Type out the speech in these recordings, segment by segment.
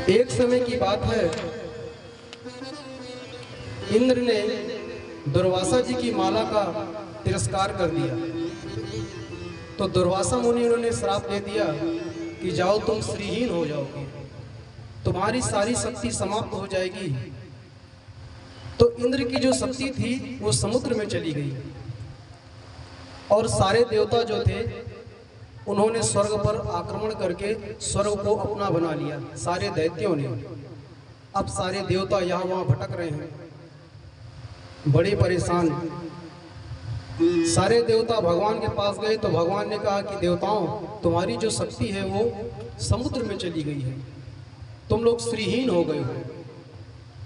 एक समय की बात है, इंद्र ने दुर्वासा जी की माला का तिरस्कार कर दिया। तो दुर्वासा मुनि उन्होंने श्राप दे दिया कि जाओ तुम श्रीहीन हो जाओगे, तुम्हारी सारी शक्ति समाप्त हो जाएगी। तो इंद्र की जो शक्ति थी वो समुद्र में चली गई और सारे देवता जो थे उन्होंने स्वर्ग पर आक्रमण करके स्वर्ग को अपना बना लिया, सारे दैत्यों ने। अब सारे देवता यहाँ वहाँ भटक रहे हैं, बड़े परेशान। सारे देवता भगवान के पास गए तो भगवान ने कहा कि देवताओं, तुम्हारी जो शक्ति है वो समुद्र में चली गई है, तुम लोग श्रीहीन हो गए हो,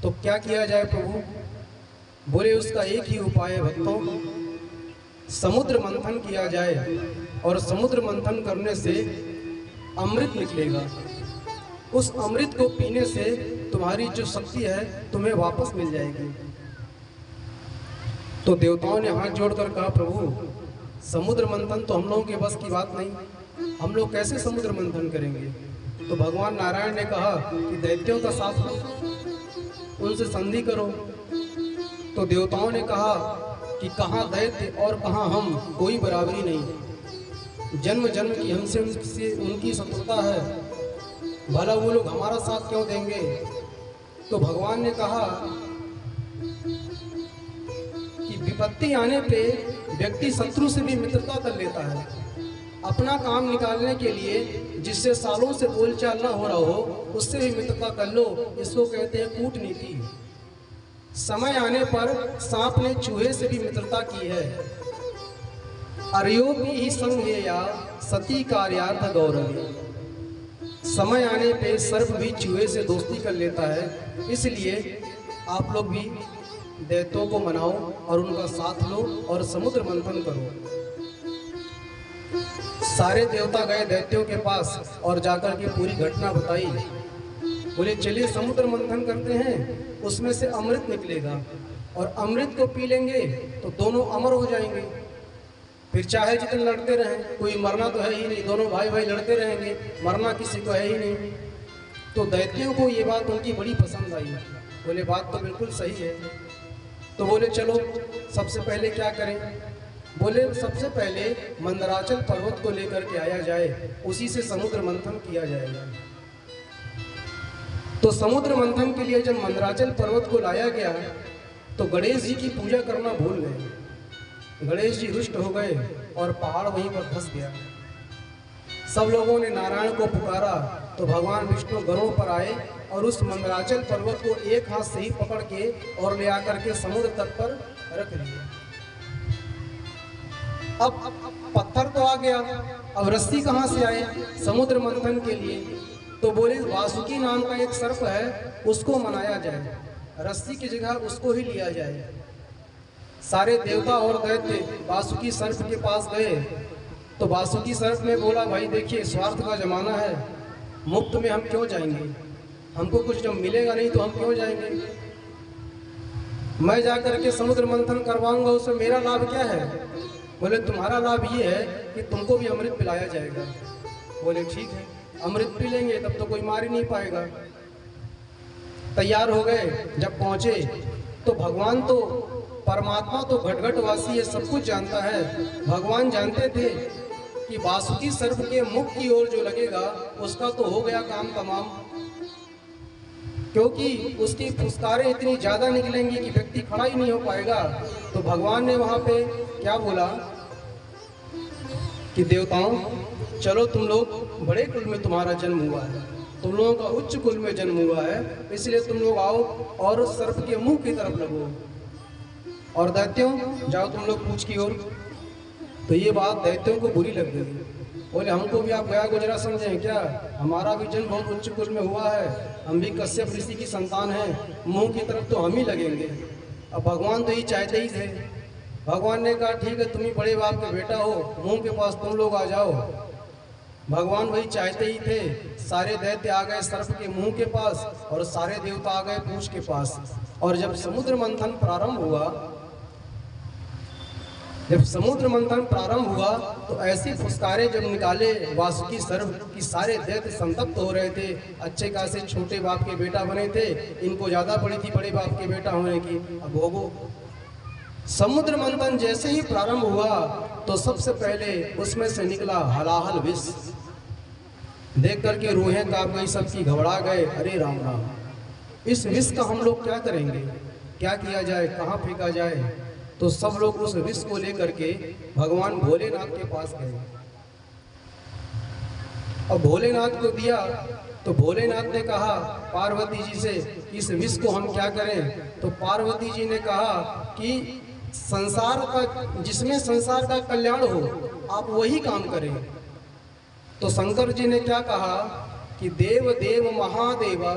तो क्या किया जाए प्रभु? बोले उसका एक ही उपाय है भक्तों, समुद्र मंथन किया जाए और समुद्र मंथन करने से अमृत निकलेगा। उस अमृत को पीने से तुम्हारी जो शक्ति है तुम्हें वापस मिल जाएगी। तो देवताओं ने हाथ जोड़कर कहा प्रभु, समुद्र मंथन तो हम लोगों के बस की बात नहीं, हम लोग कैसे समुद्र मंथन करेंगे? तो भगवान नारायण ने कहा कि दैत्यों का साथ लो, उनसे संधि करो। तो देवताओं ने कहा कि कहाँ दैत्य और कहाँ हम, कोई बराबरी नहीं, जन्म जन्म की हमसे उनकी शत्रुता है, भला वो लोग हमारा साथ क्यों देंगे? तो भगवान ने कहा कि विपत्ति आने पे व्यक्ति शत्रु से भी मित्रता कर लेता है। अपना काम निकालने के लिए जिससे सालों से बोलचाल ना हो रहा हो उससे भी मित्रता कर लो, इसको कहते हैं कूटनीति। समय आने पर सांप ने चूहे से भी मित्रता की है। अर्योपी ही संग या सती कार्यार्थ गौरव। समय आने पे सर्प भी चूहे से दोस्ती कर लेता है। इसलिए आप लोग भी दैत्यों को मनाओ और उनका साथ लो और समुद्र मंथन करो। सारे देवता गए दैत्यों के पास और जाकर के पूरी घटना बताई। बोले चलिए समुद्र मंथन करते हैं, उसमें से अमृत निकलेगा और अमृत को पी लेंगे तो दोनों अमर हो जाएंगे। फिर चाहे जितने लड़ते रहें, कोई मरना तो है ही नहीं, दोनों भाई भाई लड़ते रहेंगे, मरना किसी को है ही नहीं। तो दैत्यों को ये बात उनकी बड़ी पसंद आई। बोले बात तो बिल्कुल सही है। तो बोले चलो सबसे पहले क्या करें? बोले सबसे पहले मंदराचल पर्वत को लेकर के आया जाए, उसी से समुद्र मंथन किया जाएगा। तो समुद्र मंथन के लिए जब मंदराचल पर्वत को लाया गया तो गणेश जी की पूजा करना भूल गए। गणेश जी रुष्ट हो गए और पहाड़ वहीं पर धंस गया। सब लोगों ने नारायण को पुकारा तो भगवान विष्णु गरुड़ पर आए और उस मंदराचल पर्वत को एक हाथ से ही पकड़ के और ले आकर के समुद्र तट पर रख लिया। अब पत्थर तो आ गया, अब रस्सी कहाँ से आए समुद्र मंथन के लिए? तो बोले वासुकी नाम का एक सर्प है, उसको मनाया जाए, रस्सी की जगह उसको ही लिया जाए। सारे देवता और दैत्य वासुकी सर्प के पास गए तो वासुकी सर्प ने बोला भाई देखिए स्वार्थ का जमाना है, मुफ्त में हम क्यों जाएंगे, हमको कुछ जब मिलेगा नहीं तो हम क्यों जाएंगे? मैं जाकर के समुद्र मंथन करवाऊंगा, उसमें मेरा लाभ क्या है? बोले तुम्हारा लाभ ये है कि तुमको भी अमृत पिलाया जाएगा। बोले ठीक है, अमृत पी लेंगे तब तो कोई मार ही नहीं पाएगा। तैयार हो गए, जब पहुंचे तो भगवान तो परमात्मा तो घट-घट-वासी है, सब कुछ जानता है। भगवान जानते थे कि वासुकी सर्प के मुख की ओर जो लगेगा उसका तो हो गया काम तमाम, क्योंकि उसकी फुसकारें इतनी ज्यादा निकलेंगी कि व्यक्ति खड़ा ही नहीं हो पाएगा। तो भगवान ने वहां पे क्या बोला कि देवताओं चलो तुम लोग बड़े कुल में तुम्हारा जन्म हुआ है, तुम लोगों का उच्च कुल में जन्म हुआ है, इसलिए तुम लोग आओ और सर्प के मुंह की तरफ लगो और दैत्यों जाओ तुम लोग पूंछ की ओर। तो ये बात दैत्यों को बुरी लग गई। बोले हमको भी आप गया गुजरा समझे क्या? हमारा भी जन्म बहुत उच्च कुल में हुआ है, हम भी कश्यप ऋषि की संतान हैं, मुंह की तरफ तो हम ही लगेंगे। अब भगवान तो ये चाहते ही थे। भगवान ने कहा ठीक है तुम ही बड़े बाप के बेटा हो, मुंह के पास तुम लोग आ जाओ। भगवान वही चाहते ही थे। सारे दैत्य आ गए सर्प के मुंह के पास और सारे देवता आ गए पूंछ के पास। और जब समुद्र मंथन प्रारंभ हुआ जब समुद्र मंथन प्रारंभ हुआ तो ऐसी फुसकारे जब निकाले वासुकी सर्व कि सारे दैत्य संतप्त हो रहे थे। अच्छे खासे छोटे बाप के बेटा बने थे, इनको ज्यादा पड़ी थी बड़े बाप के बेटा होने की। अब भोगो, समुद्र मंथन जैसे ही प्रारंभ हुआ तो सबसे पहले उसमें से निकला हलाहल विष। देख करके रूहें कांप गई, सबकी घबरा गए। अरे राम राम, इस विष का हम लोग क्या करेंगे, क्या किया जाए, कहाँ फेंका जाए। तो सब लोग उस विष को लेकर के भगवान भोलेनाथ के पास गए। अब भोलेनाथ को दिया तो भोलेनाथ ने कहा पार्वती जी से, इस विष को हम क्या करें। तो पार्वती जी ने कहा कि संसार का, जिसमें संसार का कल्याण हो आप वही काम करें। तो शंकर जी ने क्या कहा कि देव देव महादेवा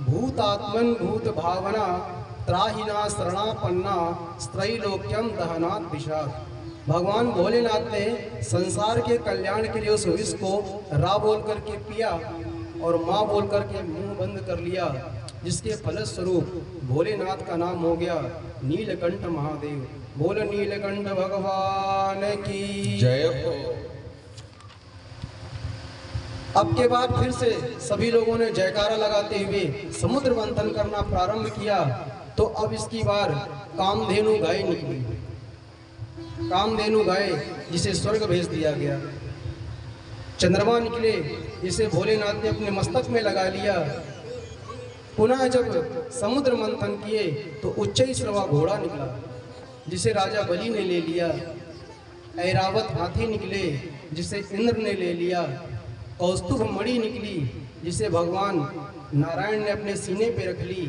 भूतात्मन भूत भावना त्राहिना शरणापन्ना स्त्रैलोक्यम दहनात् विषाद। भगवान भोलेनाथ ने संसार के कल्याण के लिए उस विष को रा बोल करके पिया और माँ बोल करके मुंह बंद कर लिया, जिसके फलस्वरूप भोलेनाथ का नाम हो गया नीलकंठ महादेव। बोल नीलकंठ भगवान की जय हो। अब के बाद फिर से सभी लोगों ने जयकारा लगाते हुए समुद्र मंथन करना प्रारंभ किया। तो अब इसकी बार कामधेनु गाय निकली। कामधेनु गाय जिसे स्वर्ग भेज दिया गया। चंद्रमा निकले जिसे भोलेनाथ ने अपने मस्तक में लगा लिया। पुनः जब समुद्र मंथन किए तो उच्चैश्रवा घोड़ा निकला जिसे राजा बलि ने ले लिया। ऐरावत हाथी निकले जिसे इंद्र ने ले लिया। कौस्तुभ मणि निकली जिसे भगवान नारायण ने अपने सीने पे रख ली।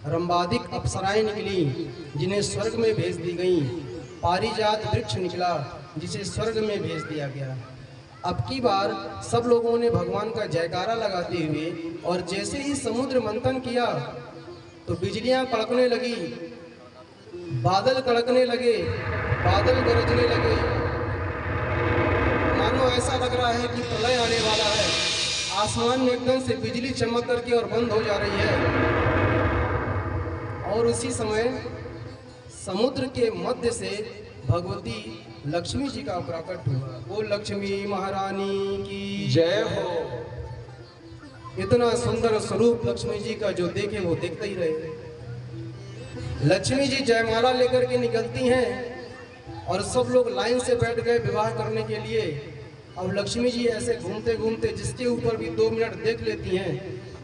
रंबादिक अप्सराएं निकली जिन्हें स्वर्ग में भेज दी गई। पारिजात वृक्ष निकला जिसे स्वर्ग में भेज दिया गया। अब की बार सब लोगों ने भगवान का जयकारा लगाते हुए और जैसे ही समुद्र मंथन किया तो बिजलियां कड़कने लगी, बादल कड़कने लगे, बादल गरजने लगे। मानो ऐसा लग रहा है कि प्रलय आने वाला है। आसमान में एकदम से बिजली चमक करके और बंद हो जा रही है। और उसी समय समुद्र के मध्य से भगवती लक्ष्मी जी का प्रकट हुआ। वो लक्ष्मी महारानी की जय हो। इतना सुंदर स्वरूप लक्ष्मी जी का जो देखे वो देखते ही रहे। लक्ष्मी जी जयमाला लेकर के निकलती हैं और सब लोग लाइन से बैठ गए विवाह करने के लिए। अब लक्ष्मी जी ऐसे घूमते घूमते जिसके ऊपर भी 2 मिनट देख लेती हैं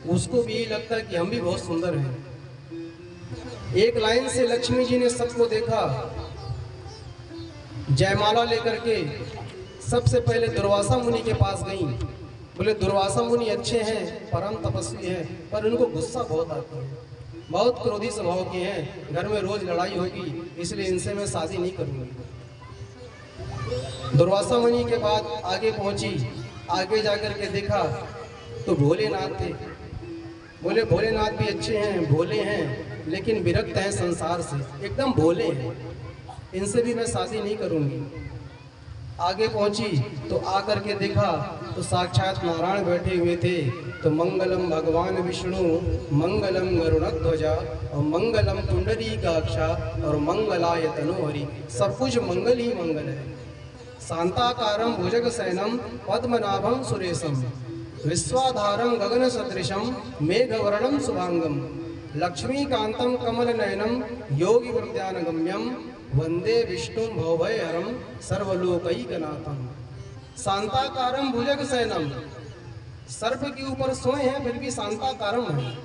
उसको भी यही लगता है कि हम भी बहुत सुंदर हैं। एक लाइन से लक्ष्मी जी ने सबको देखा। जयमाला लेकर के सबसे पहले दुर्वासा मुनि के पास गई। बोले दुर्वासा मुनि अच्छे हैं, परम तपस्वी हैं, पर उनको गुस्सा बहुत आता है, बहुत क्रोधी स्वभाव के हैं, घर में रोज लड़ाई होगी, इसलिए इनसे मैं शादी नहीं करूंगी। दुर्वासा मुनि के बाद आगे पहुंची। आगे जाकर के देखा तो भोलेनाथ थे। बोले भोलेनाथ भी अच्छे हैं, भोले हैं, लेकिन विरक्त हैं संसार से, एकदम भोले हैं, इनसे भी मैं शादी नहीं करूंगी। आगे पहुंची तो आकर के देखा तो साक्षात नारायण बैठे हुए थे। तो मंगलम भगवान विष्णु, मंगलम गरुड़ध्वजा और मंगलम पुंडरीकाक्षा और मंगलाय तनोहरि। सब कुछ मंगल ही मंगल है। शांताकारं भुजगशयनं पद्मनाभं सुरेशं विश्वाधारं गगन सदृशं मेघवर्णं शुभांगं लक्ष्मीकांतं कमलनयनं योगी वृद्धानगम्यं वंदे विष्णु भवभयहरं सर्वलोकैकनाथं। शांताकारं भुजगशयनं, सर्प के ऊपर सोए हैं फिर भी शांताकारं है।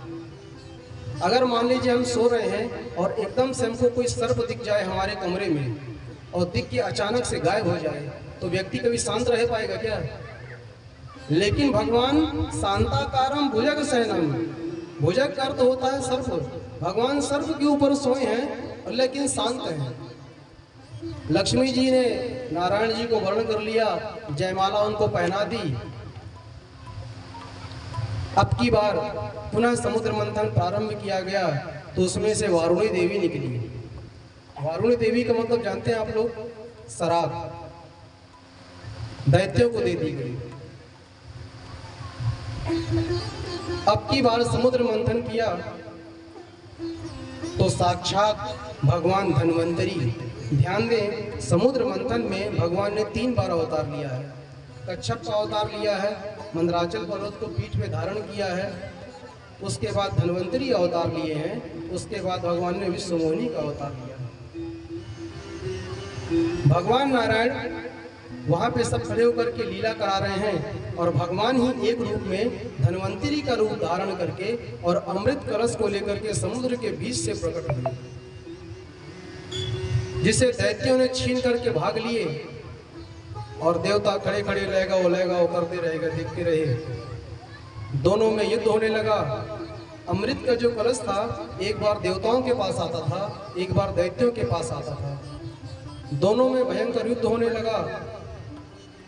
अगर मान लीजिए हम सो रहे हैं और एकदम से हमको कोई सर्प दिख जाए हमारे कमरे में और दिख के अचानक से गायब हो जाए तो व्यक्ति कभी शांत रह पाएगा क्या? लेकिन भगवान शांताकारं भुजगशयनं, भुजग का अर्थ होता है सर्प। भगवान सर्प के ऊपर सोए हैं लेकिन शांत हैं। लक्ष्मी जी ने नारायण जी को वर्ण कर लिया, जयमाला उनको पहना दी। अब की बार पुनः समुद्र मंथन प्रारंभ किया गया तो उसमें से वारुणी देवी निकली। वारुणी देवी का मतलब जानते हैं आप लोग? शराब दैत्यों को दे दी गई। अब की बार समुद्र मंथन किया तो साक्षात भगवान धन्वंतरी ध्यान दें, समुद्र मंथन में भगवान ने 3 बार अवतार लिया है। कच्छप का अवतार लिया है, मंदराचल पर्वत को पीठ में धारण किया है, उसके बाद धन्वंतरी अवतार लिए हैं, उसके बाद भगवान ने विश्वमोहिनी का अवतार लिया है। भगवान नारायण वहाँ पे सब खड़े होकर के लीला करा रहे हैं और भगवान ही एक रूप में धन्वंतरी का रूप धारण करके और अमृत कलश को लेकर के समुद्र के बीच से प्रकट हुए, जिसे दैत्यों ने छीन करके भाग लिए और देवता खड़े खड़े रहेगा वो करते रहेगा, देखते रहे। दोनों में युद्ध होने लगा। अमृत का जो कलश था एक बार देवताओं के पास आता था, एक बार दैत्यों के पास आता था। दोनों में भयंकर युद्ध होने लगा।